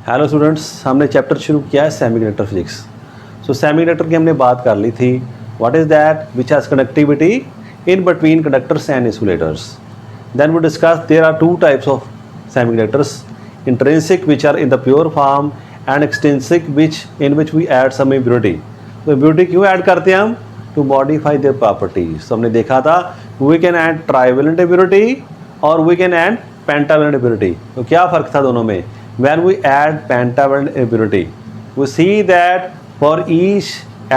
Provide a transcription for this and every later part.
Hello students, हमने chapter शुरू किया है सेमीकंडक्टर फिजिक्स। सो सेमीकंडक्टर की हमने बात कर ली थी। What is that which has connectivity in between conductors and insulators. Then we discuss there are two types of semiconductors, intrinsic which are in the pure form and extrinsic which we add some impurity. तो impurity क्यों add करते हैं हम? To modify their properties. तो हमने देखा था we can add trivalent impurity और we can add pentavalent impurity. तो क्या फ़र्क था दोनों में? When we add pentavalent impurity, we see that for each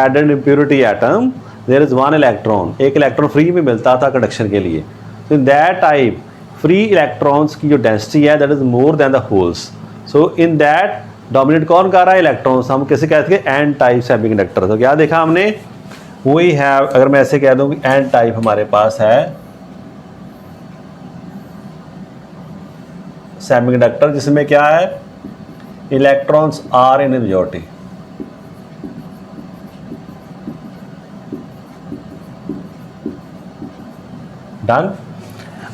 added impurity atom there is one electron. एक इलेक्ट्रॉन फ्री में मिलता था कंडक्शन के लिए। So in that type free electrons की जो डेंसिटी है that is more than the holes. So in that dominate कौन कर रहा है? इलेक्ट्रॉन्स। हम कैसे कहते हैं? N type semiconductor. तो क्या देखा हमने? वही है, अगर मैं ऐसे कह दूं कि एन टाइप हमारे पास है सेमीकंडक्टर जिसमें क्या है? Electrons are in majority. Done.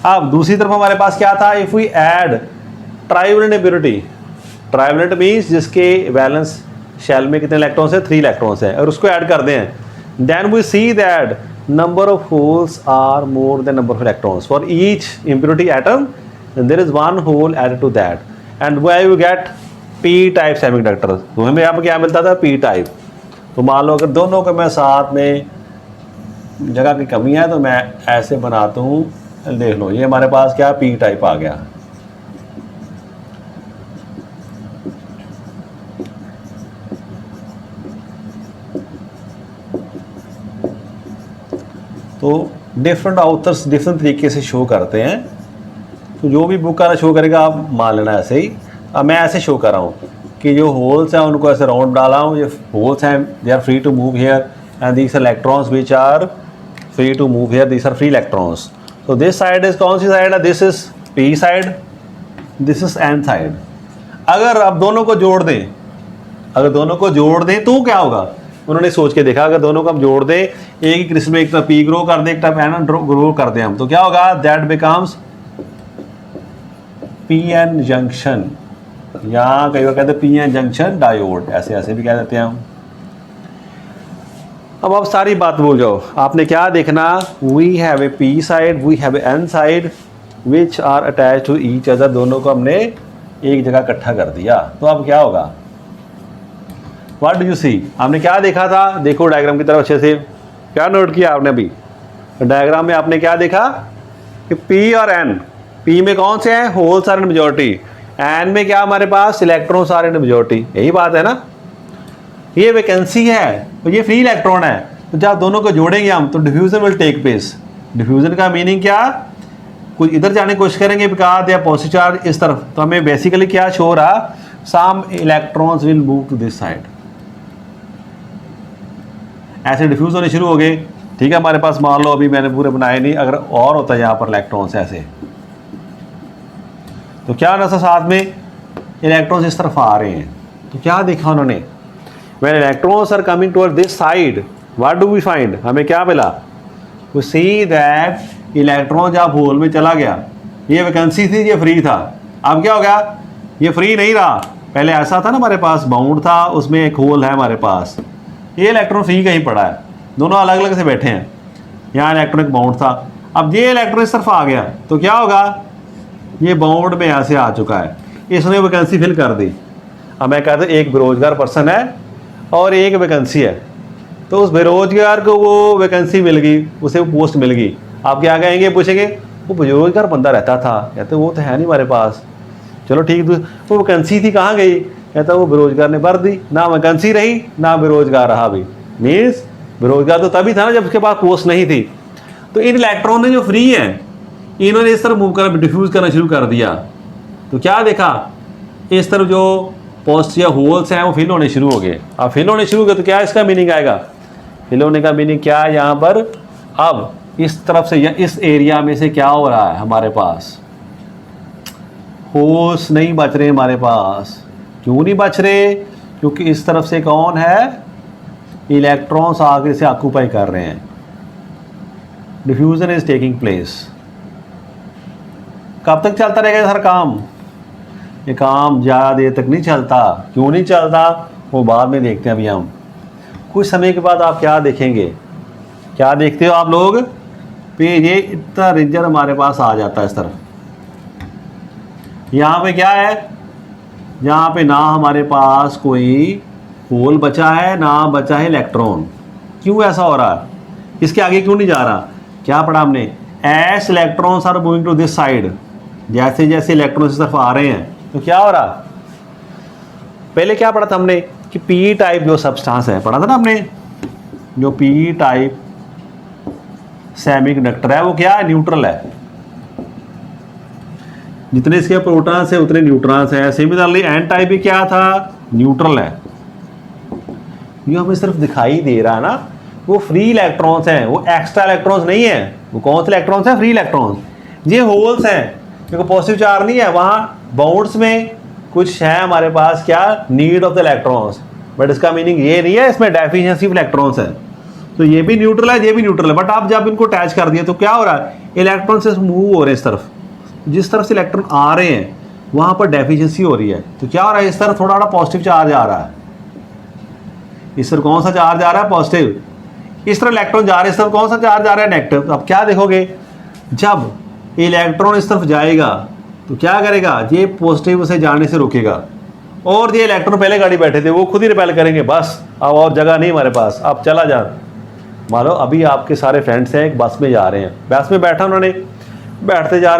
अब दूसरी तरफ हमारे पास क्या था? If we add trivalent impurity. Trivalent means जिसके वैलेंस शेल में कितने इलेक्ट्रॉन्स है? 3 इलेक्ट्रॉन्स है, और उसको ऐड कर दें, then we see that number of holes are more than number of electrons for each impurity atom. and there is one hole added to that, and where you get p type semiconductor। तो हमें यहाँ पर क्या मिलता था? p type। तो मान लो अगर दोनों को मैं साथ में जगह की कमी है तो मैं ऐसे बनाता हूँ, देख लो ये हमारे पास क्या p type आ गया। तो डिफरेंट ऑथर्स डिफरेंट तरीके से शो करते हैं। तो जो भी बुक वाला शो करेगा आप मान लेना ऐसे ही। अब मैं ऐसे शो कर रहा हूँ कि जो होल्स हैं उनको ऐसे राउंड डाला हूँ, ये होल्स हैं, they are free to move here and these electrons which are free to move here, these are free electrons. तो दिस साइड इज कौन सी साइड है? This is P side, this is N side. अगर आप दोनों को जोड़ दें, अगर दोनों को जोड़ दें तो क्या होगा? उन्होंने सोच के देखा, अगर दोनों को हम जोड़ दें, एक ही क्रिस्टल में एक तरफ पी ग्रो कर दें, एक तरफ एन ग्रो कर दें हम, तो क्या होगा? दैट बिकम्स पीएन जंक्शन, या कई बार कहते हैं पीएन जंक्शन डायोड, ऐसे ऐसे भी कह देते हैं हम। अब आप सारी बात भूल जाओ, आपने क्या देखना? We have a P side, we have a N side which are attach to each other. दोनों को हमने एक जगह इकट्ठा कर दिया, तो अब क्या होगा? What do you see? आपने क्या देखा था? देखो डायग्राम की तरफ अच्छे से, क्या नोट किया आपने अभी? डायग्राम में आपने क्या देखा कि पी और एन, पी में कौन से हैं? Holes are in majority, N में क्या हमारे पास? Electrons are in majority. यही बात है ना? ये वैकेंसी है, तो ये फ्री इलेक्ट्रॉन है, तो जब दोनों को जोड़ेंगे हम तो diffusion will take place. Diffusion का मीनिंग क्या? कुछ इधर जाने की कोशिश करेंगे बिकॉज या पॉजिटिव चार्ज इस तरफ, तो हमें बेसिकली क्या शो हो रहा? Some electrons will move to this side. ऐसे डिफ्यूज होने शुरू हो गए। ठीक है, हमारे पास मान लो अभी मैंने पूरे बनाए नहीं, अगर और होता है यहाँ पर इलेक्ट्रॉन्स ऐसे, तो क्या होना था? साथ में इलेक्ट्रॉन्स इस तरफ आ रहे हैं, तो क्या देखा उन्होंने? When electrons are coming toward this side, what do we find? हमें क्या मिला? वी सी दैट इलेक्ट्रॉन जब होल में चला गया, ये वैकेंसी थी, ये फ्री था। अब क्या हो गया? ये फ्री नहीं रहा। पहले ऐसा था ना, हमारे पास बाउंड था, उसमें एक होल है हमारे पास, ये इलेक्ट्रॉन फ्री कहीं पड़ा है, दोनों अलग अलग से बैठे हैं। यहाँ इलेक्ट्रॉन एक बाउंड था, अब ये इलेक्ट्रॉन इस तरफ आ गया, तो क्या होगा? ये बाउंड में यहाँ से आ चुका है, इसने वैकेंसी फिल कर दी। अब मैं कहता हूँ एक बेरोजगार पर्सन है और एक वैकेंसी है, तो उस बेरोजगार को वो वैकेंसी मिल गई, उसे वो पोस्ट मिल गई। आप क्या कहेंगे? पूछेंगे वो बेरोजगार बंदा रहता था, कहते वो तो है नहीं हमारे पास, चलो ठीक, वो वैकेंसी थी कहाँ गई? कहता वो बेरोजगार ने भर दी, ना वैकेंसी रही ना बेरोजगार रहा। भी मीन्स बेरोजगार तो तभी था ना जब उसके पास पोस्ट नहीं थी। तो इन इलेक्ट्रॉन ने जो फ्री हैं, इन्होंने इस तरफ मूव कर डिफ्यूज करना शुरू कर दिया, तो क्या देखा? इस तरफ जो पोस्ट या होल्स हैं वो फिल होने शुरू हो गए। अब फिल होने शुरू हो गए तो क्या इसका मीनिंग आएगा? फिल होने का मीनिंग क्या है यहाँ पर? अब इस तरफ से या इस एरिया में से क्या हो रहा है? हमारे पास होल्स नहीं बच रहे हमारे पास। क्यों नहीं बच रहे? क्योंकि इस तरफ से कौन है? इलेक्ट्रॉन्स आगे से ऑक्यूपाई कर रहे हैं, डिफ्यूजन इज टेकिंग प्लेस। कब तक चलता रहेगा सर काम? ये काम ज़्यादा देर तक नहीं चलता। क्यों नहीं चलता वो बाद में देखते हैं। अभी हम कुछ समय के बाद आप क्या देखेंगे, क्या देखते हो आप लोग पे, ये इतना रीजन हमारे पास आ जाता है इस तरफ। यहाँ पे क्या है, यहाँ पे ना हमारे पास कोई होल बचा है ना बचा है इलेक्ट्रॉन। क्यों ऐसा हो रहा है, इसके आगे क्यों नहीं जा रहा? क्या पढ़ा हमने, as electrons are moving to this side. जैसे जैसे इलेक्ट्रॉन्स इस तरफ आ रहे हैं तो क्या हो रहा, पहले क्या पढ़ा था हमने कि पी टाइप जो सब्सटेंस है, पढ़ा था ना हमने, जो पी टाइप सेमीकंडक्टर है वो क्या है, न्यूट्रल है। जितने इसके प्रोटॉन्स है उतने न्यूट्रॉन्स हैं। सिमिलरली एन टाइप भी क्या था, न्यूट्रल है। ये हमें सिर्फ दिखाई दे रहा है ना, वो फ्री इलेक्ट्रॉन्स हैं, वो एक्स्ट्रा इलेक्ट्रॉन्स नहीं है। वो कौन से इलेक्ट्रॉन्स हैं, फ्री इलेक्ट्रॉन्स। ये होल्स हैं क्योंकि पॉजिटिव चार्ज नहीं है, वहाँ बाउंड्स में कुछ है हमारे पास क्या, need of the electrons. But इसका मीनिंग ये नहीं है इसमें डेफिशिएंसी ऑफ इलेक्ट्रॉन्स है। तो ये भी न्यूट्रल है, ये भी न्यूट्रल है। बट आप जब इनको अटैच कर दिए तो क्या हो रहा है, इलेक्ट्रॉन से मूव हो रहे हैं इस तरफ। जिस तरफ से इलेक्ट्रॉन आ रहे हैं वहाँ पर डेफिशिएंसी हो रही है। तो क्या हो रहा है, इस तरफ थोड़ा पॉजिटिव चार्ज आ रहा है। इस तरफ कौन सा चार्ज आ रहा है, पॉजिटिव। इस तरफ इलेक्ट्रॉन जा रहे हैं, इस तरफ कौन सा चार्ज आ रहा है, नेगेटिव। अब क्या देखोगे, जब इलेक्ट्रॉन इस तरफ जाएगा तो क्या करेगा, ये पॉजिटिव से जाने से रोकेगा। और ये इलेक्ट्रॉन पहले गाड़ी बैठे थे वो खुद ही रिपेल करेंगे, बस अब और जगह नहीं हमारे पास, अब चला जा। मान लो अभी आपके सारे फ्रेंड्स हैं, एक बस में जा रहे हैं, बस में बैठा उन्होंने, बैठते जा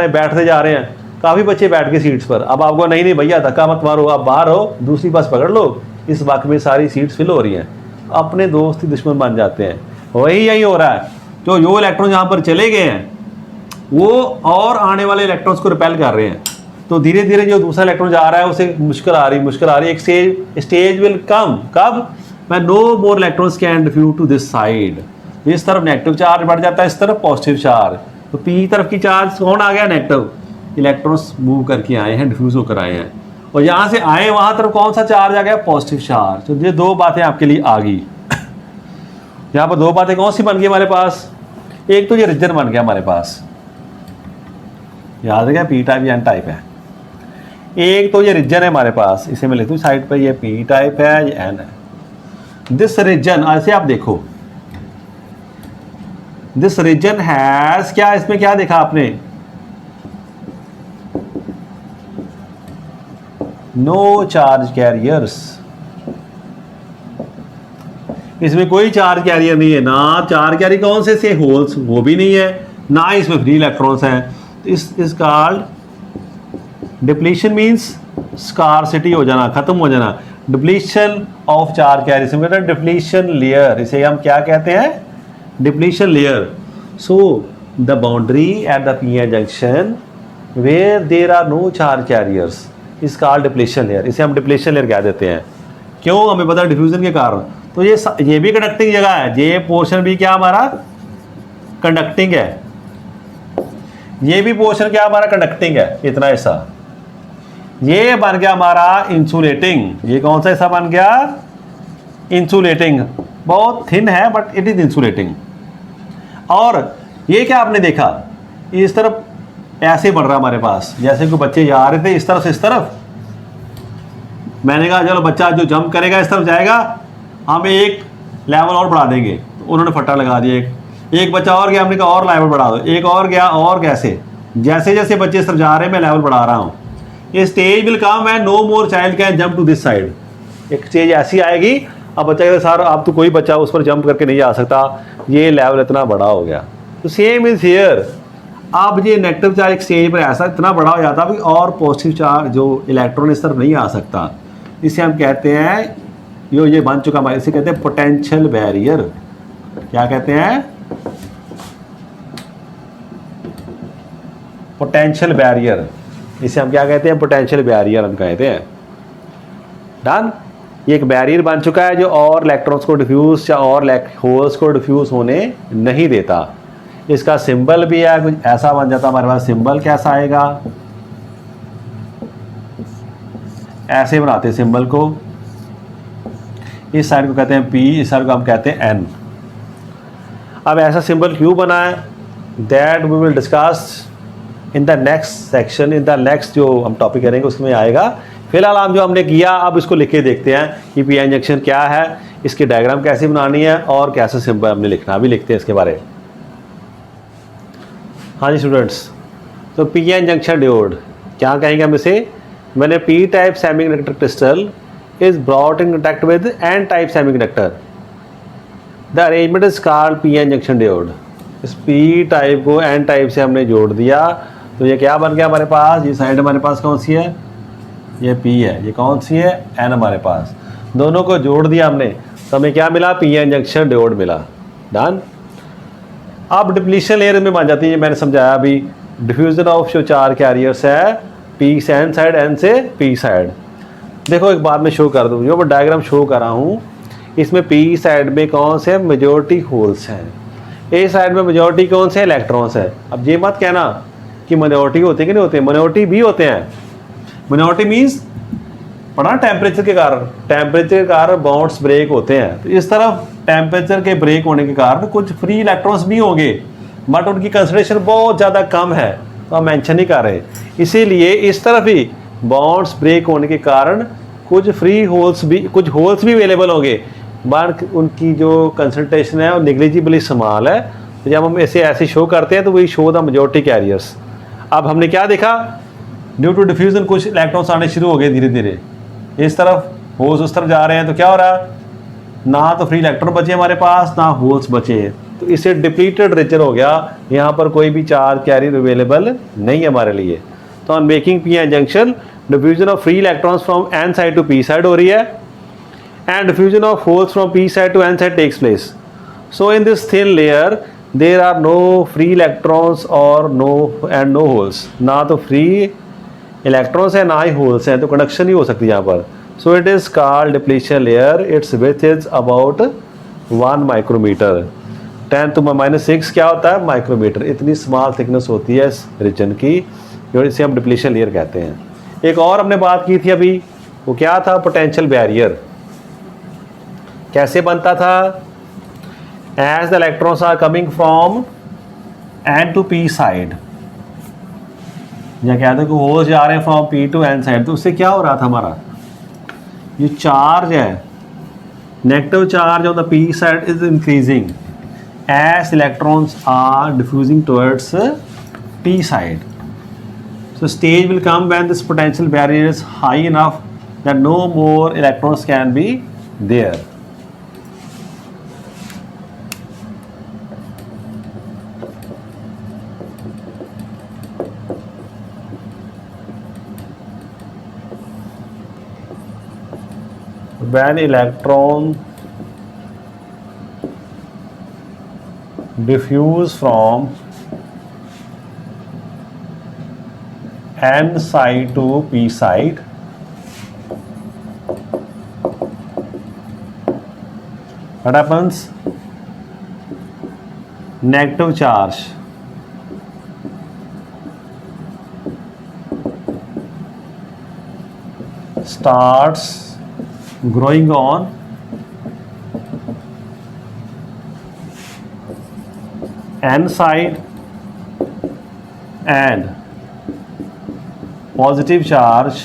रहे हैं, काफ़ी बच्चे बैठ के सीट्स पर। अब आपको नहीं भैया धक्का मत मारो, आप बाहर हो, दूसरी बस पकड़ लो। इस वक्त में सारी सीट्स फिल हो रही हैं, अपने दोस्त ही दुश्मन बन जाते हैं। वही यही हो रहा है, जो इलेक्ट्रॉन यहाँ पर चले गए हैं वो और आने वाले इलेक्ट्रॉन्स को रिपेल कर रहे हैं। तो धीरे धीरे जो दूसरा इलेक्ट्रॉन जा रहा है उसे मुश्किल आ रही। एक स्टेज विल कम, कब, मैं no more electrons can diffuse to this side. इस तरफ नेगेटिव चार्ज बढ़ जाता है, इस तरफ पॉजिटिव चार्ज। तो पी तरफ की चार्ज कौन आ गया, नेगेटिव। इलेक्ट्रॉन्स मूव करके आए हैं, डिफ्यूज होकर आए हैं, और यहाँ से आए वहाँ तरफ कौन सा चार्ज आ गया, पॉजिटिव चार्ज। तो ये दो बातें आपके लिए आ गई। यहाँ पर दो बातें कौन सी बन गई हमारे पास, एक तो ये रीजन बन गया हमारे पास, याद है क्या, पी टाइप या एन टाइप है। एक तो ये रीजन है हमारे पास, इसे मैं लिखता हूँ साइड पर, ये पी टाइप है, ये एन है। दिस रीजन, ऐसे आप देखो, दिस रीजन हैज, क्या इसमें क्या देखा आपने, नो चार्ज कैरियर्स। इसमें कोई चार्ज कैरियर नहीं है, ना चार्ज कैरियर कौन से होल्स, वो भी नहीं है, ना ही इसमें फ्री इलेक्ट्रॉन्स हैं। तो इस कॉल्ड डिप्लीशन, मींस स्कार्सिटी हो जाना, खत्म हो जाना, depletion of charge carrier, depletion layer, इसे हम क्या कहते हैं, depletion layer. So the boundary at the P N junction where there are no charge carriers is called depletion layer. इसे हम डिप्लीशन लेयर कह देते हैं। क्यों, हमें पता है डिफ्यूजन के कारण। तो ये भी कंडक्टिंग जगह है, ये पोर्शन भी क्या हमारा कंडक्टिंग है, ये भी पोर्शन क्या हमारा कंडक्टिंग है, इतना हिस्सा। ये बन गया हमारा इंसुलेटिंग। ये कौन सा हिस्सा बन गया, इंसुलेटिंग। बहुत थिन है बट इट इज इंसुलेटिंग। और ये क्या आपने देखा, इस तरफ ऐसे बढ़ रहा हमारे पास, जैसे कोई बच्चे जा रहे थे इस तरफ से इस तरफ। मैंने कहा चलो बच्चा जो जंप करेगा इस तरफ जाएगा, हम एक लेवल और बढ़ा देंगे। तो उन्होंने फट्टा लगा दिया, एक बच्चा और गया, हमने कहा और लेवल बढ़ा दो, एक और गया, और कैसे जैसे जैसे बच्चे इस तरफ जा रहे हैं मैं लेवल बढ़ा रहा हूँ। ये stage will come and no more child can jump to this side. एक स्टेज ऐसी आएगी, अब बच्चा कहता सर अब तो कोई बच्चा उस पर जंप करके नहीं जा सकता, ये लेवल इतना बड़ा हो गया। तो सेम इज हियर। अब ये नेगेटिव चार्ज एक स्टेज पर ऐसा इतना बड़ा हो जाता है और पॉजिटिव चार्ज जो इलेक्ट्रॉन इस तरफ नहीं आ सकता। इसे हम कहते हैं, ये बन चुका हमारे, इसे कहते हैं पोटेंशियल बैरियर। क्या कहते हैं, पोटेंशियल बैरियर। इसे हम क्या कहते हैं, पोटेंशियल बैरियर हम कहते हैं। डन। ये एक बैरियर बन चुका है जो और इलेक्ट्रॉन्स को डिफ्यूज या और होल्स को डिफ्यूज होने नहीं देता। इसका सिंबल भी है, कुछ ऐसा बन जाता हमारे पास। सिंबल कैसा आएगा, ऐसे बनाते हैं सिंबल को। इस साइड को कहते हैं P, इस साइड को हम कहते हैं N। अब ऐसा सिंबल क्यों बना है, that we will discuss in the next section, in the next जो हम टॉपिक करेंगे उसमें आएगा। फिलहाल हम जो हमने किया अब इसको लिख के देखते हैं कि पी एन जंक्शन क्या है, इसकी डायग्राम कैसे बनानी है और कैसे सिंपल हमने लिखना, अभी लिखते हैं इसके बारे में। हाँ जी स्टूडेंट्स, तो पी एन जंक्शन डायोड क्या कहेंगे हम इसे, मैंने P type semiconductor crystal is brought in contact with N type semiconductor, the arrangement is called P N junction diode. इस पी टाइप को एन टाइप से हमने जोड़ दिया तो ये क्या बन गया हमारे पास, ये साइड हमारे पास कौन सी है, ये पी है, ये कौन सी है, एन हमारे पास, दोनों को जोड़ दिया हमने तो हमें क्या मिला, पी एन जंक्शन डायोड मिला। डन। अब डिप्लीशन लेयर में बन जाती है, मैंने समझाया अभी, डिफ्यूजन ऑफ जो 4 कैरियर्स है पी से एन साइड, एन से पी साइड। देखो एक बात मैं शो कर दूँ, जो मैं डायग्राम शो कर रहा हूँ इसमें पी साइड में कौन से मेजॉरिटी होल्स हैं, ए साइड में मेजॉरिटी कौन से इलेक्ट्रॉन्स है। अब ये मत कहना कि माइनॉरिटी होते कि नहीं होते, माइनॉरिटी भी होते हैं। माइनॉरिटी मीन्स पढ़ा टेम्परेचर के कारण, टेम्परेचर के कारण बॉन्ड्स ब्रेक होते हैं, तो इस तरफ टेम्परेचर के ब्रेक होने के कारण कुछ फ्री इलेक्ट्रॉन्स भी होंगे बट उनकी कंसंट्रेशन बहुत ज़्यादा कम है तो हम मेंशन नहीं कर रहे। इसीलिए इस तरफ ही बॉन्ड्स ब्रेक होने के कारण कुछ फ्री होल्स भी, कुछ होल्स भी अवेलेबल होंगे बट उनकी जो कंसंट्रेशन है वो निग्लिजिबली स्मॉल है। तो जब हम ऐसे शो करते हैं तो वही शो द मेजॉरिटी कैरियर्स। अब हमने क्या देखा, ड्यू टू डिफ्यूजन कुछ इलेक्ट्रॉन्स आने शुरू हो गए धीरे धीरे, इस तरफ होल्स उस तरफ जा रहे हैं, तो क्या हो रहा है, ना तो फ्री इलेक्ट्रॉन बचे हमारे पास ना होल्स बचे हैं, तो इससे डिप्लीटेड रीजन हो गया, यहाँ पर कोई भी चार्ज कैरियर अवेलेबल नहीं है हमारे लिए। तो on making P N junction diffusion of free electrons from N side to P side हो रही है and diffusion of holes from p side to n side takes place. So in this thin layer there are no free electrons or no holes, ना तो free electrons है ना ही holes हैं, तो conduction ही हो सकती है यहाँ पर। So it is called depletion layer. Its width is about 1 micrometer. 10 to -6 क्या होता है, माइक्रोमीटर। इतनी स्मॉल थिकनेस होती है इस रीजन की, जो इसे हम डिप्लीशन लेयर कहते हैं। एक और हमने बात की थी अभी, वो क्या था, पोटेंशियल बैरियर कैसे बनता था, as the electrons are coming from N to P side, या कहते हैं कि होल्स जा रहे हैं from P to N side, तो उससे क्या हो रहा था, हमारा ये चार्ज है, negative charge on the P side is increasing as electrons are diffusing towards P side. So stage will come when this potential barrier is high enough that no more electrons can be there. When electron diffuse from n side to p side, what happens, negative charge starts growing on n side and positive charge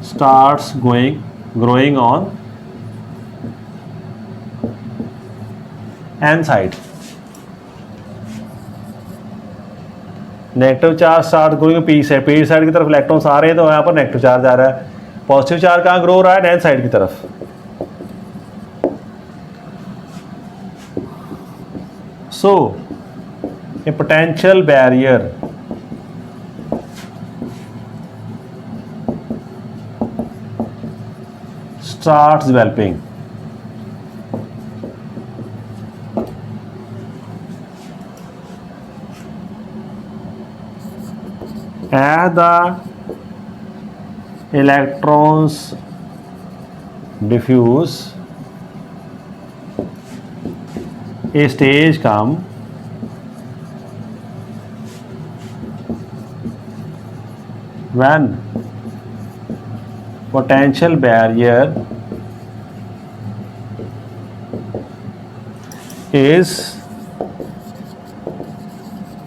starts growing on n side. Negative charge start growing P side, P side की तरफ electrons आ रहे हैं तो यहाँ पर negative charge आ रहा है, positive charge कहाँ ग्रो हो रहा है, एन साइड की तरफ। सो a potential barrier starts developing as the electrons diffuse, a stage come when potential barrier is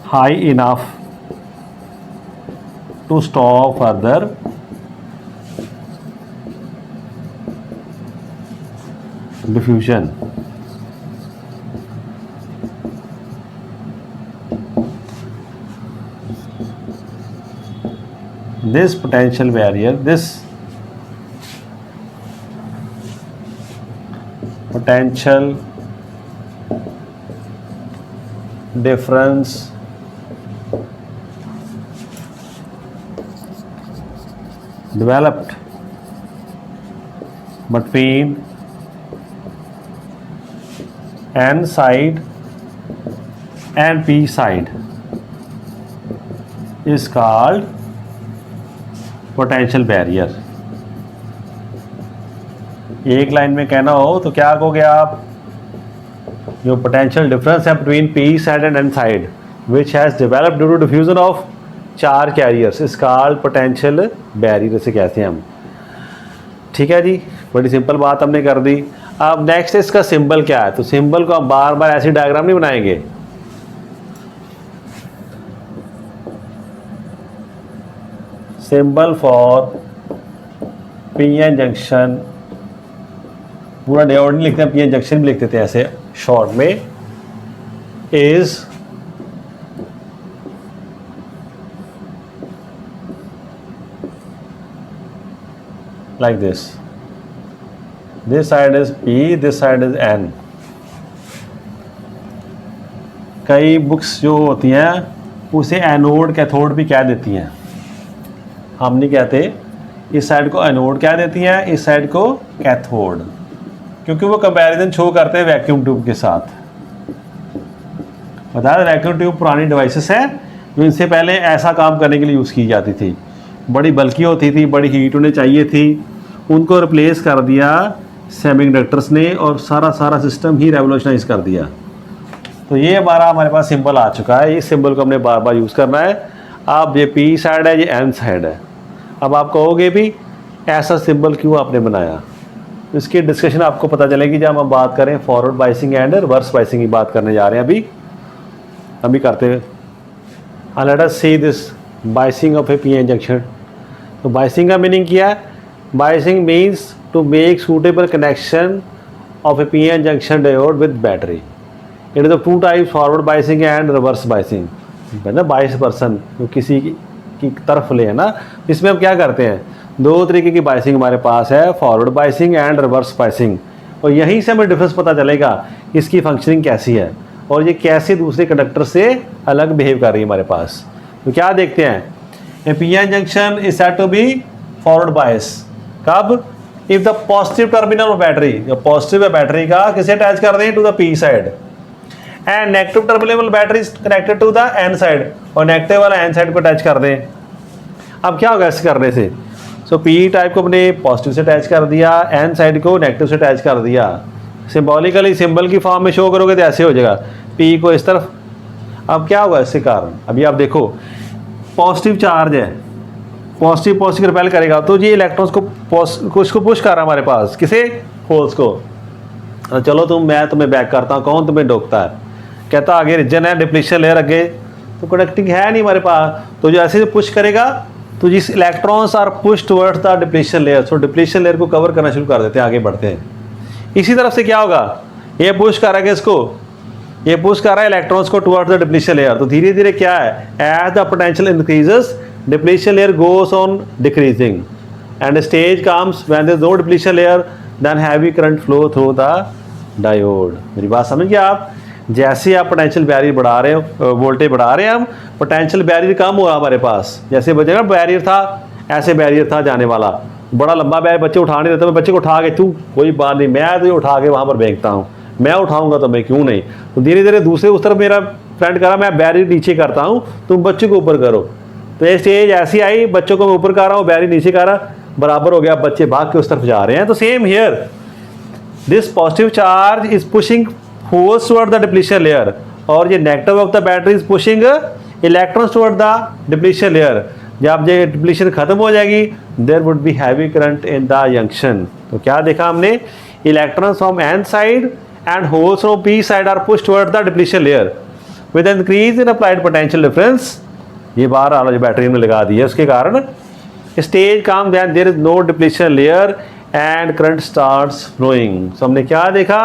high enough to stop further diffusion. This potential barrier, this potential difference developed between N side and P side is called potential barrier. एक line में कहना हो तो क्या कहोगे आप? जो potential difference है between P side and N side which has developed due to diffusion of charge carriers is called potential barrier, इसे कहते हैं हम. ठीक है जी, बड़ी सिंपल बात हमने कर दी. अब नेक्स्ट इसका सिंबल क्या है? तो सिंबल को हम बार बार ऐसी डायग्राम नहीं बनाएंगे. सिंबल फॉर पीएन जंक्शन, पूरा डायोड नहीं लिखते हैं, पीएन जंक्शन भी लिख देते हैं ऐसे शॉर्ट में, is like this side is P, this side is N. कई बुक्स जो होती हैं उसे एनोड कैथोड भी कह देती हैं, हम नहीं कहते. इस साइड को एनोड कह देती हैं, इस साइड को कैथोड, क्योंकि वो कंपैरिजन शो करते हैं वैक्यूम ट्यूब के साथ. बताया वैक्यूम ट्यूब पुरानी डिवाइसेस है जो इनसे पहले ऐसा काम करने के लिए यूज़ की जाती थी. बड़ी बल्कि होती थी, बड़ी हीट उन्हें चाहिए थी, उनको रिप्लेस कर दिया सेमीकंडक्टर्स ने और सारा सिस्टम ही रेवोल्यूशनाइज कर दिया. तो ये हमारे पास सिंबल आ चुका है. इस सिंबल को हमने बार बार यूज़ करना है. अब ये पी साइड है, ये एन साइड है. अब आप कहोगे भी ऐसा सिंबल क्यों आपने बनाया? इसकी डिस्कशन आपको पता चलेगी जब हम बात करें forward biasing and reverse biasing की बात करने जा रहे हैं. अभी करते हुए let us see this biasing of a PN junction. तो बाइसिंग का मीनिंग क्या है? Biasing means to make suitable connection of a PN junction diode with battery. It is two types, forward biasing and reverse biasing. है ना, बाइस person जो किसी की तरफ ले है ना. इसमें हम क्या करते हैं, दो तरीके की बाइसिंग हमारे पास है, forward biasing and reverse biasing. और यहीं से हमें डिफरेंस पता चलेगा इसकी फंक्शनिंग कैसी है और ये कैसे दूसरे कंडक्टर से अलग बिहेव कर रही है हमारे पास. तो क्या देखते हैं, a PN junction is said to be forward bias. कब? If the positive terminal of battery, जो पॉजिटिव है बैटरी का, किसे अटैच कर दें? To the P side. And negative terminal battery is connected to the N side, और negative वाला N side को अटैच कर दें. अब क्या होगा ऐसे करने से? सो पी टाइप को हमने पॉजिटिव से अटैच कर दिया, एन साइड को नेगेटिव से अटैच कर दिया. सिंबॉलिकली सिंबल की फॉर्म में शो करोगे तो ऐसे हो जाएगा, पी को इस तरफ. अब क्या होगा इससे कारण? अभी आप देखो, पॉजिटिव चार्ज है, पॉजिटिव रिपेल करेगा तो ये इलेक्ट्रॉन्स को इसको पुश कर रहा है हमारे पास, किसे? होल्स को. चलो मैं तुम्हें बैक करता हूँ, कौन तुम्हें रोकता है? कहता आगे रीजन है, डिप्लीशन लेयर आगे, तो कनेक्टिंग है नहीं हमारे पास. तो जो ऐसे पुश करेगा तो जिस electrons are push towards the depletion layer, so depletion layer को कवर करना शुरू कर देते हैं, आगे बढ़ते हैं. इसी तरफ से क्या होगा, ये पुश कर रहा है इसको, ये पुश कर रहा है इलेक्ट्रॉन्स को टुवर्ड्स द डिप्लीशन लेयर. तो धीरे धीरे क्या है, as the potential increases depletion layer goes on decreasing and a stage comes when there is no depletion layer, then heavy current flow through the diode. मेरी बात समझ गए आप? जैसे आप पोटेंशियल बैरियर बढ़ा रहे हो, वोल्टेज बढ़ा रहे हैं हम, पोटेंशियल बैरियर कम हो रहा हमारे पास. जैसे बचेगा बैरियर था, ऐसे बैरियर था जाने वाला, बड़ा लंबा बैरियर बच्चे उठा नहीं रहते. मैं बच्चे को उठा के, तू कोई बात नहीं, मैं तुझे उठा के वहाँ पर फेंकता हूँ, मैं उठाऊंगा तो मैं क्यों नहीं. तो धीरे धीरे दूसरे उस तरफ मेरा फ्रेंड करा, मैं बैरियर नीचे करता हूँ, तुम बच्चे को ऊपर करो. तो ये स्टेज ऐसी आई, बच्चों को मैं ऊपर कर रहा हूँ, बैरियर नीचे कर रहा, बराबर हो गया, बच्चे भाग के उस तरफ जा रहे हैं. तो same here, this positive charge is pushing holes toward the depletion layer, और ये negative of the battery is pushing electrons toward the depletion layer. जब ये डिप्लीशन खत्म हो जाएगी, there would be heavy current in the junction. तो क्या देखा हमने, electrons from N side and holes from P side are pushed towards the depletion layer with an increase in applied potential difference. ये बाहर वाला जो बैटरी में लगा दी है उसके कारण स्टेज काम then there is no depletion layer and current starts flowing. So हमने क्या देखा,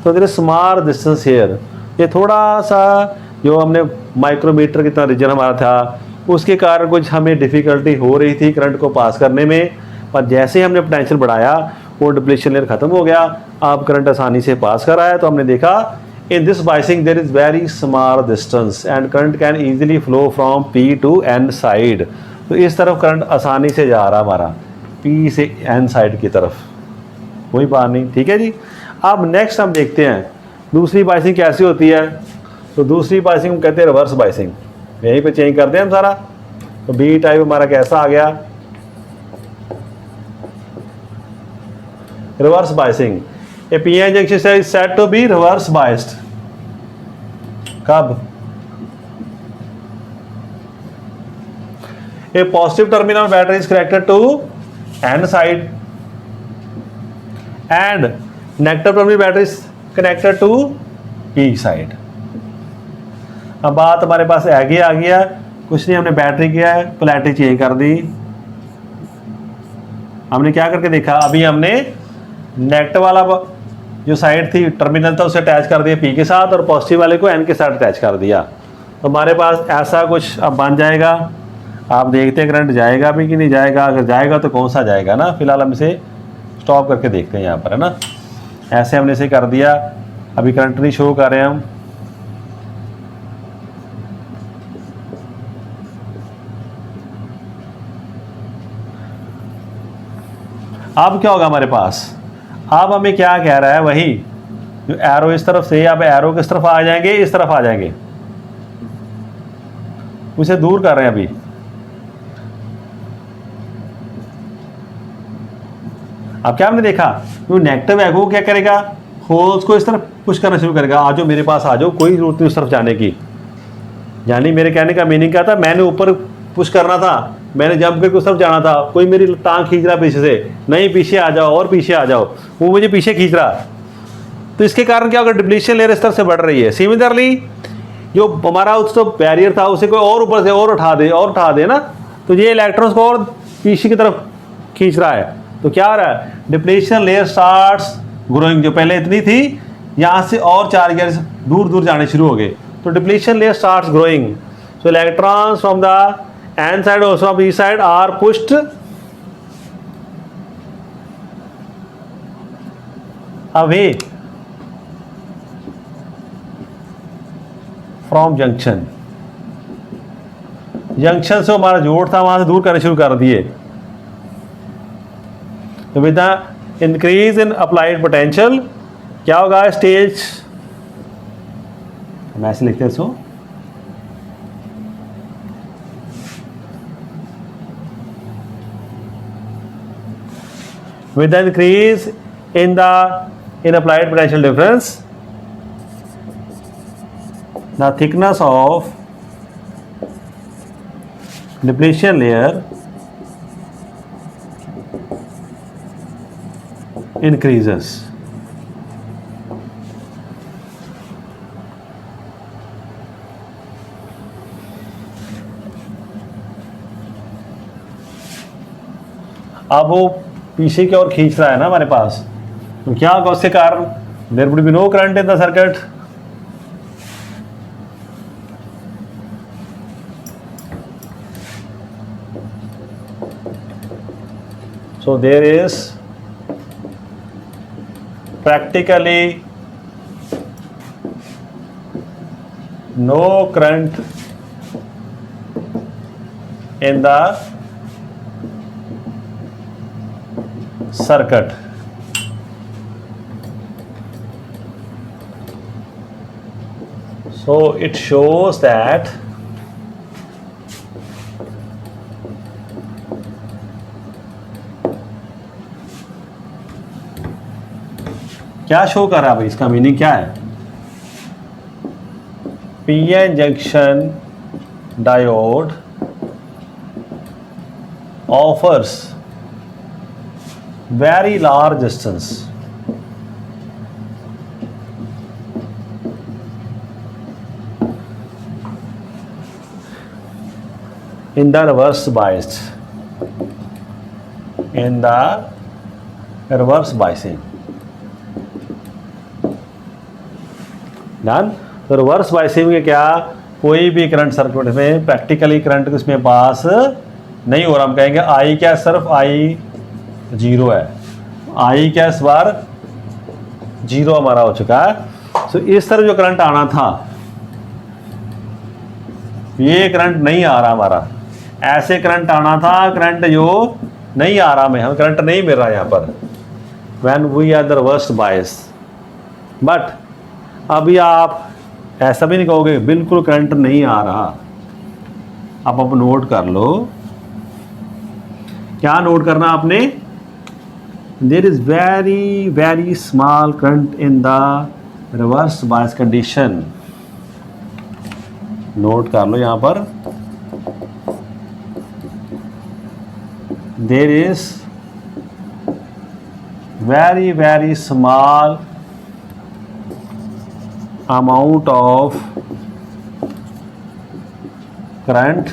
तो there is small distance here. ये थोड़ा सा जो हमने माइक्रोमीटर कितना रीजन हमारा था उसके कारण कुछ हमें डिफ़िकल्टी हो रही थी करंट को पास करने में, पर जैसे हमने पोटेंशियल बढ़ाया वो डिप्लीशन लेयर ख़त्म हो गया, आप करंट आसानी से पास कर आया. तो हमने देखा in this biasing there is very small distance and current can easily flow from P to N side. तो इस तरफ करंट आसानी से जा रहा हमारा P से N साइड की तरफ, कोई बात नहीं. ठीक है जी. अब नेक्स्ट हम देखते हैं दूसरी बाइसिंग कैसी होती है. तो दूसरी बाइसिंग हम कहते हैं रिवर्स बाइसिंग. यहीं पे चेंज करते हैं हम सारा. तो बी टाइप हमारा कैसा आ गया, reverse biasing. A P N junction is said to be reverse biased. कब? A positive terminal battery is connected to N side and negative terminal battery is connected to P side. अब बात हमारे पास आगे आ गया, कुछ नहीं, हमने बैटरी किया है, पोलैरिटी चेंज कर दी. हमने क्या करके देखा, अभी हमने नेगेटिव वाला जो साइड थी टर्मिनल था उसे अटैच कर दिया P के साथ और पॉजिटिव वाले को N के साथ अटैच कर दिया. तो हमारे पास ऐसा कुछ अब बन जाएगा. आप देखते हैं करंट जाएगा भी कि नहीं जाएगा. अगर जाएगा तो कौन सा जाएगा ना. फिलहाल हम इसे स्टॉप करके देखते हैं यहाँ पर, है ना. ऐसे हमने इसे कर दिया, अभी करंट नहीं शो कर रहे हैं हम. अब क्या होगा हमारे पास, अब हमें क्या कह रहा है, वही जो एरो इस तरफ से, अब एरो किस तरफ आ जाएंगे, इस तरफ आ जाएंगे. उसे दूर कर रहे हैं अभी. अब क्या हमने देखा, जो नेगेटिव है वो क्या करेगा, होल्स को इस तरफ पुश करना शुरू करेगा. आ जाओ मेरे पास आ जाओ, कोई जरूरत नहीं उस तरफ जाने की. यानी मेरे कहने का मीनिंग क्या था, मैंने ऊपर पुश करना था, मैंने जंप करके उस तरफ जाना था, कोई मेरी टांग खींच रहा पीछे से, नहीं पीछे आ जाओ और पीछे आ जाओ, वो मुझे पीछे खींच रहा. तो इसके कारण क्या होगा, डिप्लीशन लेयर इस तरफ से बढ़ रही है. सिमिलरली जो हमारा उस तो बैरियर था उसे कोई और ऊपर से और उठा दे ना, तो ये इलेक्ट्रॉन्स को और पीछे की तरफ खींच रहा है. तो क्या हो रहा है, डिप्लीशन लेयर स्टार्ट्स ग्रोइंग. जो पहले इतनी थी यहाँ से और 4 गियर दूर दूर जाने शुरू हो गए. तो depletion layer starts growing. So electrons from the N side also of E side are pushed away from junction. Junction से हमारा जोड़ था वहां से दूर करने शुरू कर दिए. तो with the increase in applied potential क्या होगा, स्टेज, हम ऐसे लिखते हैं इसको, with the increase in applied potential difference, the thickness of depletion layer increases. अब वो पीछे की ओर खींच रहा है ना हमारे पास, तो क्या होगा उसके कारण, there would be no current in the circuit. So there is practically no current in the circuit. So it shows that क्या शो कर रहा है भाई, इसका मीनिंग क्या है, PN junction diode offers very large distance in the reverse biased, in the reverse biasing. Done. तो reverse biasing में क्या, कोई भी करंट सर्किट में प्रैक्टिकली करंट इसमें पास नहीं हो रहा। हम कहेंगे आई क्या, सिर्फ आई 0 है, आई क्या इस बार 0 हमारा हो चुका है। तो इस तरह जो करंट आना था, ये करंट नहीं आ रहा हमारा, ऐसे करंट आना था, करंट जो नहीं आ रहा, हमें करंट नहीं मिल रहा यहाँ पर, when we are the reverse bias. But अभी आप ऐसा भी नहीं कहोगे बिल्कुल करंट नहीं आ रहा। आप नोट कर लो, क्या नोट करना आपने, there is very very small current in the reverse bias condition. Note कर लो यहां पर, there is very very small amount of current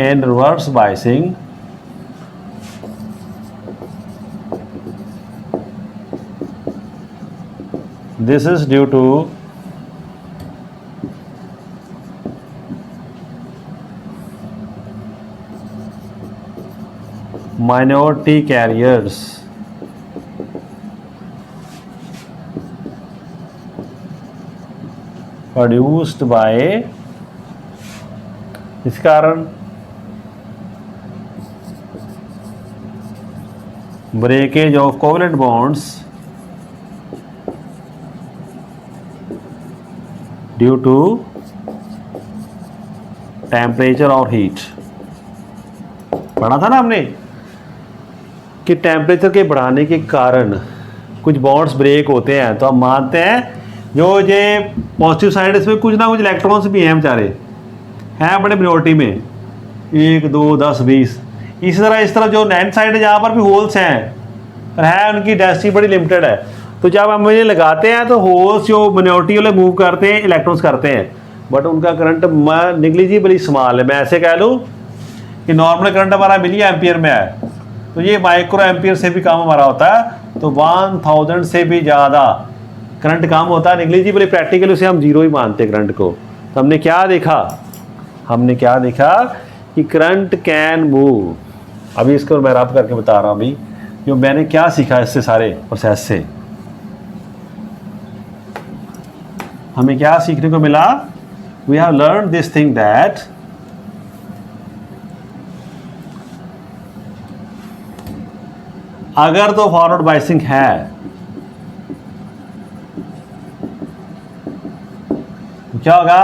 in reverse biasing this is due to minority carriers produced by, इस कारण breakage of covalent bonds due to temperature और heat। पढ़ा था ना हमने कि टेम्परेचर के बढ़ाने के कारण कुछ बॉन्ड्स ब्रेक होते हैं। तो हम मानते हैं जो ये पॉजिटिव साइड, इसमें कुछ ना कुछ इलेक्ट्रॉन्स भी हैं बेचारे, हैं बड़े मिनोरिटी में, 1 2 10 20। इसी तरह इस तरह जो नैन साइड है जहाँ पर भी होल्स हैं, है उनकी डेंसिटी बड़ी लिमिटेड है। तो जब हम इन्हें लगाते हैं तो होल्स जो मिनोरिटी वाले मूव करते हैं, इलेक्ट्रॉन्स करते हैं, बट उनका करंट निगलिजिबली स्मॉल है। मैं ऐसे कह लूँ कि नॉर्मल करंट हमारा मिली एम्पियर में है, तो ये माइक्रो एम्पियर से भी कम हमारा होता है। तो 1000 से भी ज़्यादा करंट काम होता है निगलिजिबली, प्रैक्टिकली उसे हम 0 ही मानते हैं करंट को। तो हमने क्या देखा, हमने क्या देखा कि करंट कैन मूव। अभी इसको मैं रब करके बता रहा हूँ अभी, जो मैंने क्या सीखा इससे सारे प्रोसेस से, हमें क्या सीखने को मिला। We have learn this thing that अगर तो फॉरवर्ड बाइसिंग है तो क्या होगा,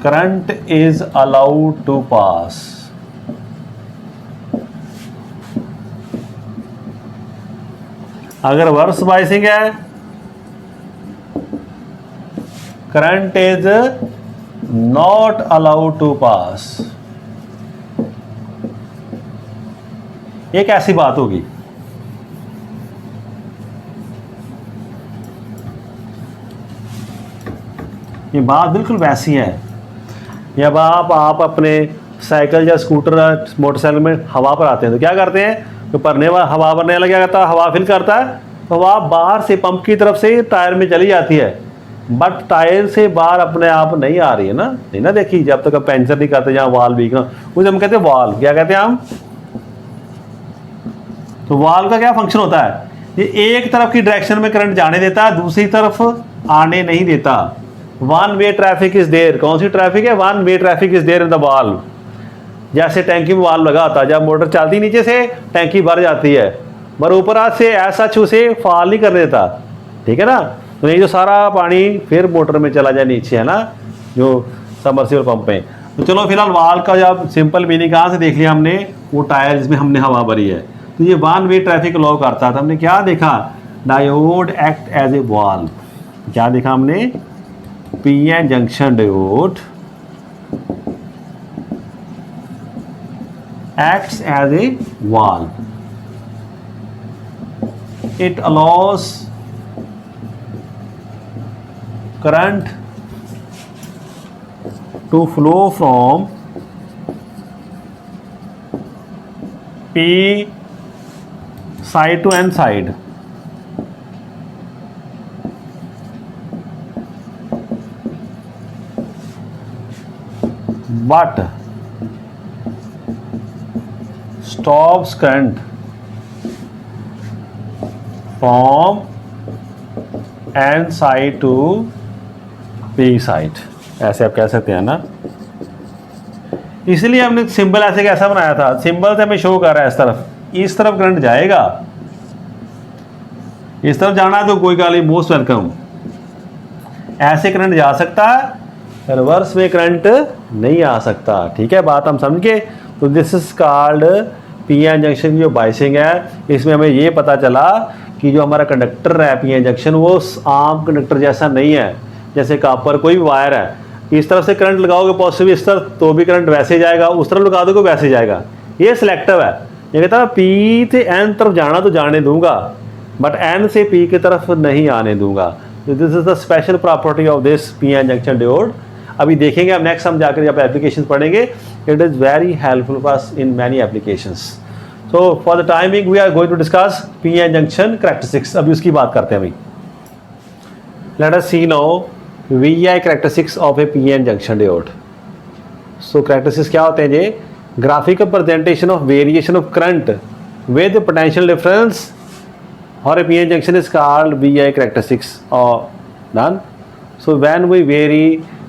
current is allowed to pass. अगर रिवर्स बाइसिंग है, current is not allowed to pass. एक ऐसी बात होगी, ये बात बिल्कुल वैसी है। जब आप अपने साइकिल या स्कूटर मोटरसाइकिल में हवा पर आते हैं तो क्या करते हैं, तो हवा भरने वाला क्या करता है, हवा फिल करता है, तो हवा बाहर से पंप की तरफ से टायर में चली जाती है, बट टायर से बाहर अपने आप नहीं आ रही है ना, नहीं ना देखी, जब तक आप पंचर नहीं करते, जहाँ वाल्व वीक ना, उसे हम कहते हैं वाल्व। क्या कहते हैं हम, तो वाल्व का क्या फंक्शन होता है, ये एक तरफ की डायरेक्शन में करंट जाने देता है, दूसरी तरफ आने नहीं देता। One way traffic is there. कौन सी ट्रैफिक है, one way traffic is there in the valve. जैसे टैंकी में वाल्व लगा होता है, जब मोटर चलती नीचे से टैंकी भर जाती है, पर ऊपर हाथ से ऐसा छू से फॉल नहीं कर देता, ठीक है ना। तो ये जो सारा पानी फिर मोटर में चला जाए नीचे, है ना, जो सबमर्सिबल पंप में। तो चलो फिलहाल वाल्व का जब सिंपल मीनिंग कहाँ से देख लिया हमने, वो टायर जिसमें हमने हवा भरी है, तो ये वन वे ट्रैफिक लॉ करता था। हमने क्या देखा, diode act as a valve. क्या देखा हमने, PN junction diode acts as a valve. It allows current to flow from P side to N side, but stops current from N side to P side, ऐसे आप कह सकते हैं ना। इसलिए हमने सिंबल ऐसे कैसा बनाया था, सिंबल से हमें शो कर रहा है इस तरफ करंट जाएगा, इस तरफ जाना है तो कोई गाली मोस्ट वेलकम, ऐसे करंट जा सकता है, रिवर्स में करंट नहीं आ सकता। ठीक है, बात हम समझ गए। तो this is called P N junction की जो बाइसिंग है, इसमें हमें ये पता चला कि जो हमारा कंडक्टर है पी एन जंक्शन वो आम कंडक्टर जैसा नहीं है। जैसे कॉपर कोई भी वायर है, इस तरफ से करंट लगाओगे पॉजिटिव इस तरफ तो भी करंट वैसे जाएगा, उस तरफ लगा दोगे वैसे जाएगा। ये सिलेक्टिव है, ये कहता है पी से एन तरफ जाना तो जाने दूंगा, बट एन से पी की तरफ नहीं आने दूंगा। This is the special property of this P N junction diode. अभी देखेंगे हम नेक्स्ट, हम जाकर जब एप्लीकेशन पढ़ेंगे, it is very helpful for us in many applications. So for the timing we are going to discuss P N junction characteristics. अभी उसकी बात करते हैं। अभी let us see now VI characteristics of a PN junction diode. So characteristics क्या होते हैं जी? Graphical presentation of variation of current with potential difference or a PN junction is called VI characteristics or done. So when we vary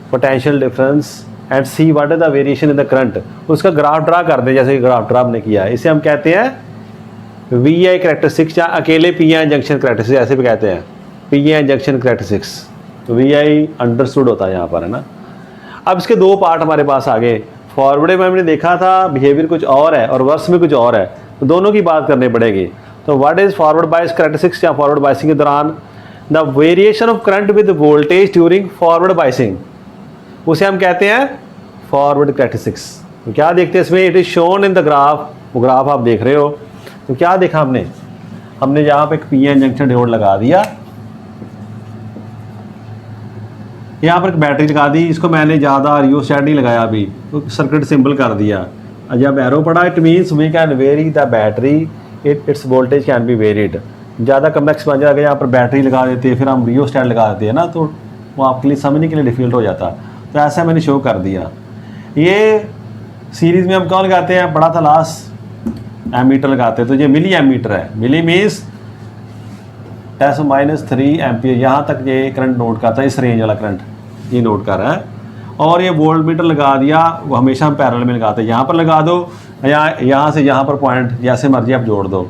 potential difference and see what is the variation in the current, उसका graph draw कर दें, जैसे graph draw हमने किया है, इसे हम कहते हैं VI characteristics या अकेले PN junction characteristics ऐसे भी कहते हैं, PN junction characteristics। तो VI अंडरस्टूड होता है यहाँ पर, है ना। अब इसके दो पार्ट हमारे पास आ गए। फॉरवर्ड में हमने देखा था बिहेवियर कुछ और है और रिवर्स में कुछ और है, तो दोनों की बात करनी पड़ेगी। तो what is forward bias characteristics या फॉरवर्ड बायसिंग के दौरान the variation of current with voltage during forward biasing, उसे हम कहते हैं फॉरवर्ड कैरेक्टरिस्टिक्स। तो क्या देखते हैं इसमें, it is shown in the graph, वो ग्राफ आप देख रहे हो। तो क्या देखा हमने यहाँ पे एक पी एन जंक्शन डायोड लगा दिया, यहाँ पर एक बैटरी लगा दी, इसको मैंने ज़्यादा रियोस्टैट नहीं लगाया अभी, तो सर्किट सिंबल कर दिया। जब एरो पड़ा it means we can vary the battery, its voltage can be varied. ज़्यादा कम्प्लेक्स बन जाएगा, यहाँ पर बैटरी लगा देते हैं, फिर हम रियोस्टैट लगा देते हैं ना, तो वो आपके लिए समझने के लिए डिफिकल्ट हो जाता। तो ऐसा मैंने शो कर दिया। ये सीरीज़ में हम कौन लगाते हैं, बड़ा था लास्ट एमीटर लगाते हैं, तो ये मिली एमीटर है, मिली मीन्स 10-3 एम्पियर, यहाँ तक ये करंट नोट करता है, इस रेंज वाला करंट ये नोट कर रहा है। और ये वोल्ट मीटर लगा दिया, वो हमेशा हम पैरेलल में लगाते हैं, यहाँ पर लगा दो, यहाँ से यहाँ पर पॉइंट जैसे मर्जी आप जोड़ दो।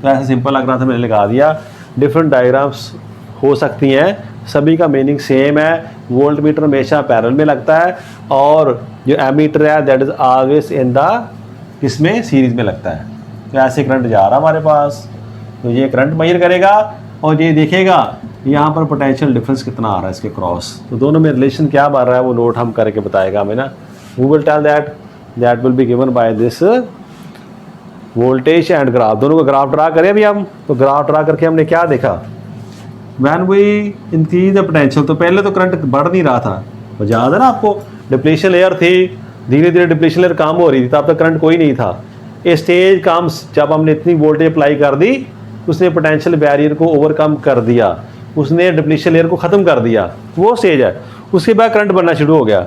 तो ऐसे सिंपल लग रहा था, मैंने लगा दिया। डिफरेंट डायग्राम्स हो सकती हैं, सभी का मीनिंग सेम है। वोल्ट मीटर हमेशा पैरेलल में लगता है और जो एमीटर है that is always in the इसमें सीरीज़ में लगता है। तो ऐसे करंट जा रहा हमारे पास, तो ये करंट मेजर करेगा और ये देखेगा यहाँ पर पोटेंशियल डिफरेंस कितना आ रहा है इसके क्रॉस। तो दोनों में रिलेशन क्या बन रहा है वो नोट हम करके बताएगा हमें ना। We will tell that will be given by this voltage and graph. दोनों का ग्राफ ड्रा करें अभी हम। तो ग्राफ ड्रा करके हमने क्या देखा, when we increase the potential, तो पहले तो करंट बढ़ नहीं रहा था, तो याद है ना आपको, डिप्लीशन लेयर थी, धीरे धीरे डिप्लीशन लेयर कम हो रही थी, तब तक करंट कोई नहीं था। ए स्टेज कम्स, जब हमने इतनी वोल्टेज अप्लाई कर दी, उसने पोटेंशियल बैरियर को ओवरकम कर दिया, उसने डिप्लीशन लेयर को ख़त्म कर दिया, वो स्टेज है। उसके बाद करंट बनना शुरू हो गया,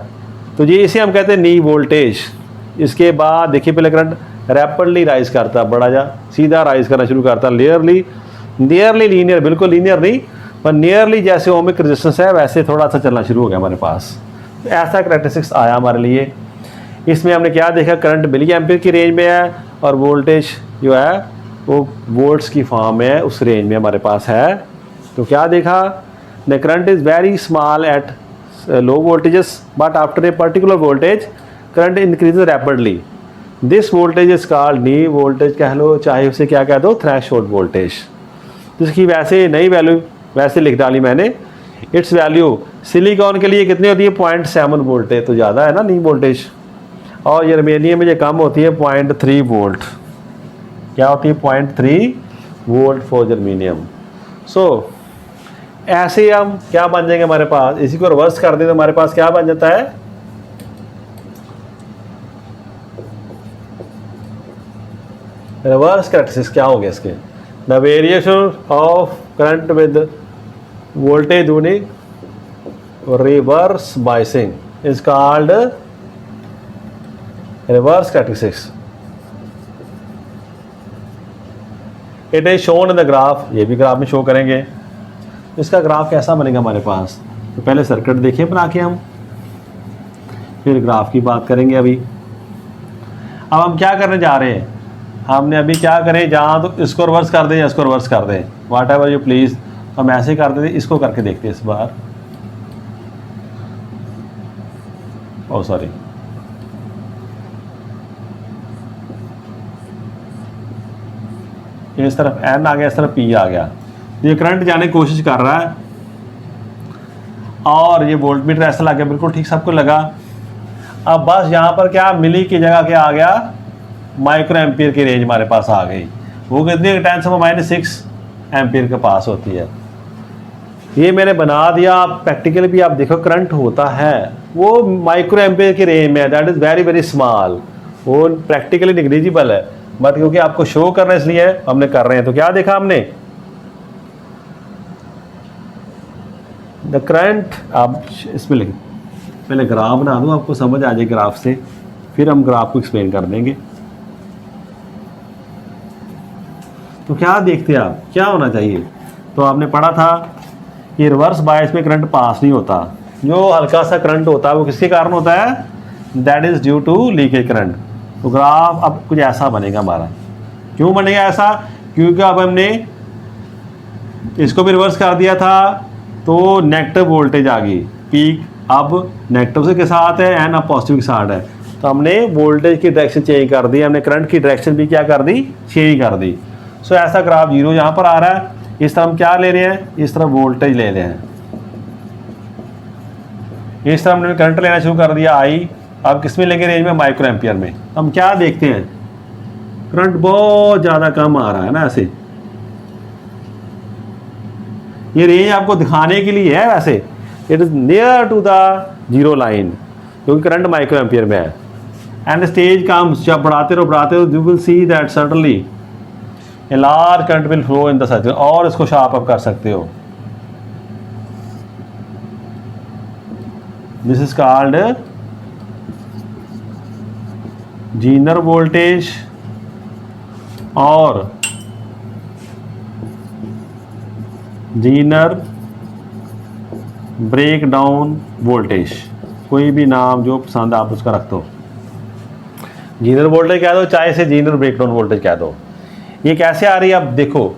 तो ये इसे हम कहते हैं नी वोल्टेज। इसके बाद देखिए पहले करंट रैपिडली राइज करता, बड़ा जा सीधा राइज करना शुरू करता, नियरली लीनियर, बिल्कुल लीनियर नहीं पर नियरली, जैसे ओमिक रेजिस्टेंस है वैसे थोड़ा सा चलना शुरू हो गया हमारे पास। तो ऐसा कैरेक्टरिस्टिक्स आया हमारे लिए। इसमें हमने क्या देखा, करंट मिली एम्पियर की रेंज में है और वोल्टेज जो है वो वोल्ट्स की फॉर्म में उस रेंज में हमारे पास है। तो क्या देखा, the current is very small at low voltages but after a particular voltage current increase rapidly. This voltage is called knee voltage कह लो, चाहे उसे क्या कह दो, थ्रेशोल्ड वोल्टेज। जिसकी वैसे नई वैल्यू वैसे लिख डाली मैंने, इट्स वैल्यू सिलिकॉन के लिए कितनी होती है, 0.7 वोल्ट है, तो ज़्यादा है ना नी वोल्टेज। और जर्मेनियम में ये कम होती है 0.3 वोल्ट। क्या होती है, 0.3 वोल्ट फॉर जर्मेनियम। सो ऐसे हम क्या बन जाएंगे हमारे पास, इसी को रिवर्स कर दें तो हमारे पास क्या बन जाता है, रिवर्स कैरेक्टरिस्टिक्स क्या हो गया इसके, the variation of current with voltage during reverse biasing is called reverse characteristics. It is shown in the graph, ये भी ग्राफ में शो करेंगे। इसका ग्राफ कैसा बनेगा हमारे पास, तो पहले सर्किट देखिए बना के हम, फिर ग्राफ की बात करेंगे। अभी अब हम क्या करने जा रहे हैं, हमने अभी क्या करें, जहाँ तो इसको रिवर्स कर दें या इसको रिवर्स कर दें, वाट एवर यू प्लीज़, हम ऐसे कर देते, इसको करके देखते हैं इस बार। ओ सॉरी, इस तरफ एन आ गया, इस तरफ पी आ गया, ये करंट जाने की कोशिश कर रहा है और ये वोल्ट मीटर ऐसा लग गया, बिल्कुल ठीक सबको लगा। अब बस यहाँ पर क्या मिली की जगह क्या आ गया, माइक्रो एम्पियर की रेंज हमारे पास आ गई। वो कितनी 10⁻⁻⁶ एम्पियर के पास होती है। ये मैंने बना दिया, प्रैक्टिकली भी आप देखो करंट होता है वो माइक्रो एम्पियर की रेंज में, that is very very small, वो प्रैक्टिकली निग्लिजिबल है, बट क्योंकि आपको शो करना इसलिए हमने कर रहे हैं। तो क्या देखा हमने, द करंट, आप इसमें लिख, पहले ग्राफ बना दूँ आपको समझ आ जाए ग्राफ से, फिर हम ग्राफ को एक्सप्लेन कर देंगे। तो क्या देखते हैं आप, क्या होना चाहिए, तो आपने पढ़ा था कि रिवर्स बायस में करंट पास नहीं होता, जो हल्का सा करंट होता है वो किसके कारण होता है, that is due to leakage current. तो ग्राफ अब कुछ ऐसा बनेगा हमारा, क्यों बनेगा ऐसा, क्योंकि अब हमने इसको भी रिवर्स कर दिया था तो नेगेटिव वोल्टेज आ गई, पीक अब नेगेटिव के साथ है एंड अब पॉजिटिव के साथ है, तो हमने वोल्टेज की डायरेक्शन चेंज कर दी, हमने करंट की डायरेक्शन भी क्या कर दी, चेंज कर दी। सो ऐसा ग्राफ जीरो यहाँ पर आ रहा है, इस तरफ हम क्या ले रहे हैं, इस तरफ वोल्टेज ले रहे हैं, इस तरफ हमने करंट लेना शुरू कर दिया आई, अब किस में लेंगे, रेंज में माइक्रो एम्पियर में। हम क्या देखते हैं, करंट बहुत ज़्यादा कम आ रहा है ना, ऐसे ये रेंज आपको दिखाने के लिए है, वैसे it is near to the zero line क्योंकि करंट माइक्रो एम्पियर में है। एंड स्टेज कम्स, जब बढ़ाते रहो you will see that certainly a large current will flow in the circuit, और इसको शार्प अप कर सकते हो। This is called Zener voltage और जीनर ब्रेक डाउन वोल्टेज, कोई भी नाम जो पसंद आप उसका रख दो, जीनर वोल्टेज कह दो, चाहे से जीनर ब्रेक डाउन वोल्टेज कह दो। ये कैसे आ रही है, अब देखो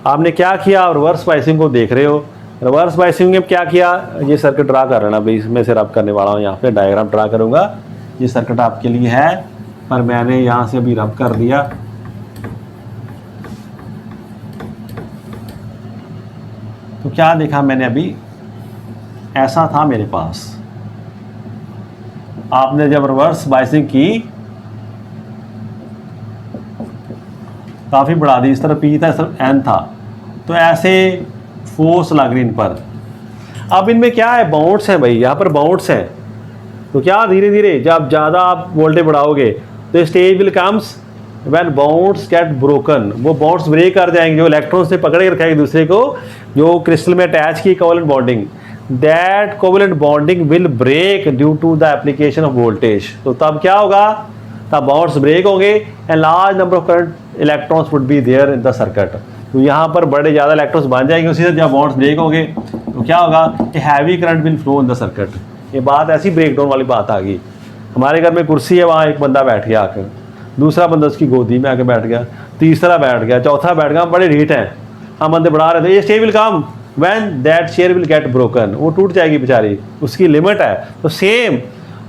आपने क्या किया, आप रिवर्स बायसिंग को देख रहे हो, रिवर्स बायसिंग में क्या किया, ये सर्किट ड्रा कर रहे ना भाई, इसमें से रब करने वाला हूँ, यहाँ पे डायग्राम ड्रा करूँगा, ये सर्किट आपके लिए है, पर मैंने यहाँ से अभी रब कर दिया। तो क्या देखा मैंने अभी, ऐसा था मेरे पास, आपने जब रिवर्स बायसिंग की काफ़ी बढ़ा दी, इस तरह पी था, इस तरह एन था, तो ऐसे फोर्स लग रही इन पर। अब इनमें क्या है, बाउंड्स है भाई, यहाँ पर बाउंड्स है, तो क्या धीरे धीरे जब ज़्यादा आप वोल्टेज बढ़ाओगे तो stage will comes when bounds get broken, वो बाउंड्स ब्रेक कर जाएंगे, जो इलेक्ट्रॉन से पकड़ के रखेंगे दूसरे को, जो क्रिस्टल में अटैच की covalent bonding, that covalent bonding will break due to the application of voltage. तो तब क्या होगा, तब बाउंड्स ब्रेक होंगे and large number of current electrons would be there in the circuit. तो यहाँ पर बड़े ज़्यादा इलेक्ट्रॉन्स बन जाएंगे, उसी से जब बाउंड्स ब्रेक होंगे तो क्या होगा, कि heavy current will flow in the circuit. ये बात ऐसी ब्रेक डाउन वाली बात आ गई। हमारे घर में कुर्सी है, वहाँ एक बंदा बैठ गया आकर, दूसरा बंदा उसकी गोदी में आके बैठ गया, तीसरा बैठ गया, चौथा बैठ गया, हम बड़े ढीठ हैं, हम बंदे बढ़ा रहे थे, ये stage will come when that chair will get broken, वो टूट जाएगी बेचारी, उसकी लिमिट है। तो सेम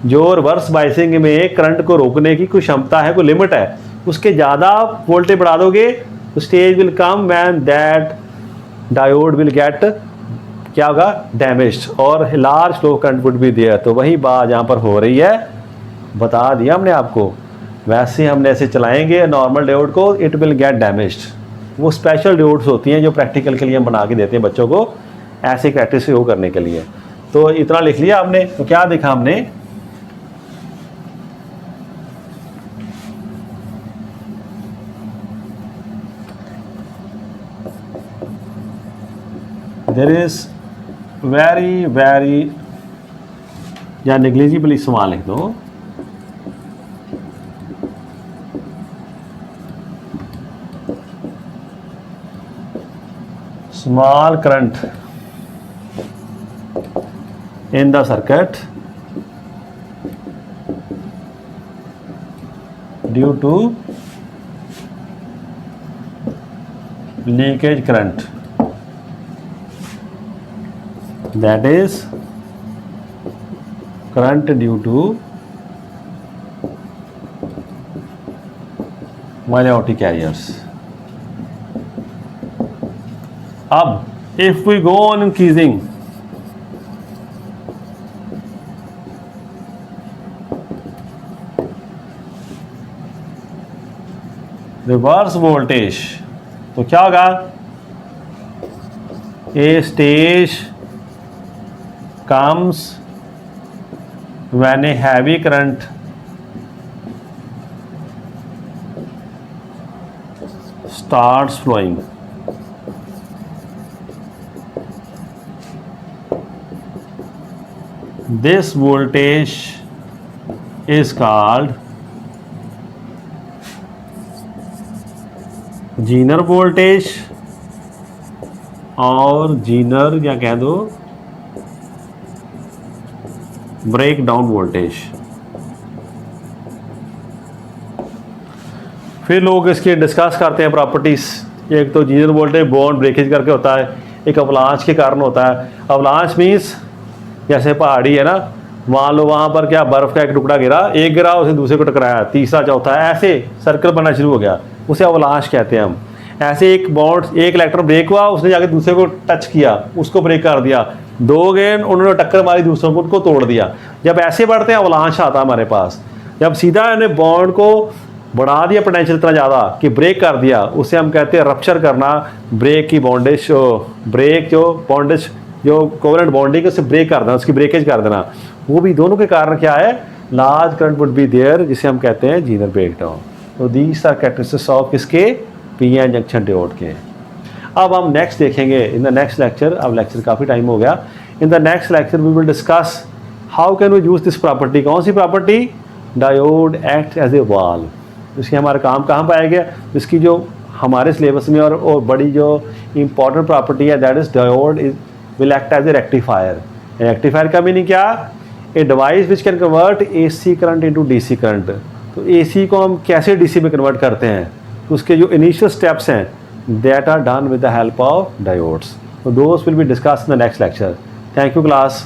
जो रिवर्स बायसिंग में करंट को रोकने की कोई क्षमता है, कोई लिमिट है, उसके ज़्यादा वोल्टेज बढ़ा दोगे तो stage will come when that diode will get क्या होगा, डैमेज्ड, और large flow current would be there. तो वही बात यहाँ पर हो रही है, बता दिया हमने आपको। वैसे हमने ऐसे चलाएंगे नॉर्मल डायोड को, इट विल गेट डैमेज्ड। वो स्पेशल डायोड्स होती हैं जो प्रैक्टिकल के लिए हम बना के देते हैं बच्चों को, ऐसे कैरेक्टरिस्टिक शो करने के लिए। तो इतना लिख लिया आपने, तो क्या देखा हमने, देयर इज वेरी वेरी, या नेग्लिजिबल इस्तेमाल लिख दो, small current in the circuit due to leakage current, that is current due to Magniotic carriers. अब if we go on increasing, reverse voltage, तो क्या होगा, a stage comes when a heavy current starts flowing. This voltage is called Zener voltage, और Zener या कह दो break down voltage. फिर लोग इसके डिस्कस करते हैं प्रॉपर्टीज। एक तो Zener वोल्टेज बॉन्ड ब्रेकेज करके होता है, एक अवलांच के कारण होता है। अवलांच मीन्स जैसे पहाड़ी है ना, मान लो वहाँ पर क्या बर्फ़ का एक टुकड़ा गिरा, एक गिरा उसे दूसरे को टकराया, तीसरा चौथा, ऐसे सर्कल बनना शुरू हो गया, उसे अवलांच कहते हैं हम। ऐसे एक बॉन्ड, एक इलेक्ट्रॉन ब्रेक हुआ, उसने जाके दूसरे को टच किया, उसको ब्रेक कर दिया, दो गए उन्होंने टक्कर मारी दूसरों को, उनको तोड़ दिया। जब ऐसे बढ़ते हैं अवलांच आता है हमारे पास। जब सीधा इन्हें बॉन्ड को बढ़ा दिया पोटेंशियल इतना ज़्यादा कि ब्रेक कर दिया, उसे हम कहते हैं रप्चर करना। ब्रेक की बॉन्डेज, ब्रेक जो बॉन्डेज जो कोवेलेंट बॉन्डिंग उसे ब्रेक कर देना, उसकी ब्रेकेज कर देना, वो भी दोनों के कारण क्या है, large current would be there, जिसे हम कहते हैं जीनर ब्रेकडाउन। तो दीज आर कैरेक्टरिस्टिक्स ऑफ किसके, पीएन जंक्शन डायोड के। अब हम नेक्स्ट देखेंगे इन द नेक्स्ट लेक्चर। अब लेक्चर काफ़ी टाइम हो गया। In the next lecture we will discuss how can we use this property. कौन सी property, diode act as a valve. इसके हमारा काम कहाँ पाया गया, इसकी जो हमारे सिलेबस में और बड़ी जो इंपॉर्टेंट प्रॉपर्टी है, that is diode is will act as a rectifier. A rectifier का मीनिंग क्या, a device which can convert AC current into DC current। तो AC को हम कैसे DC में कन्वर्ट करते हैं, तो उसके जो इनिशियल स्टेप्स हैं that are done with the help of diodes। So those will be discussed in the next lecture. Thank you class.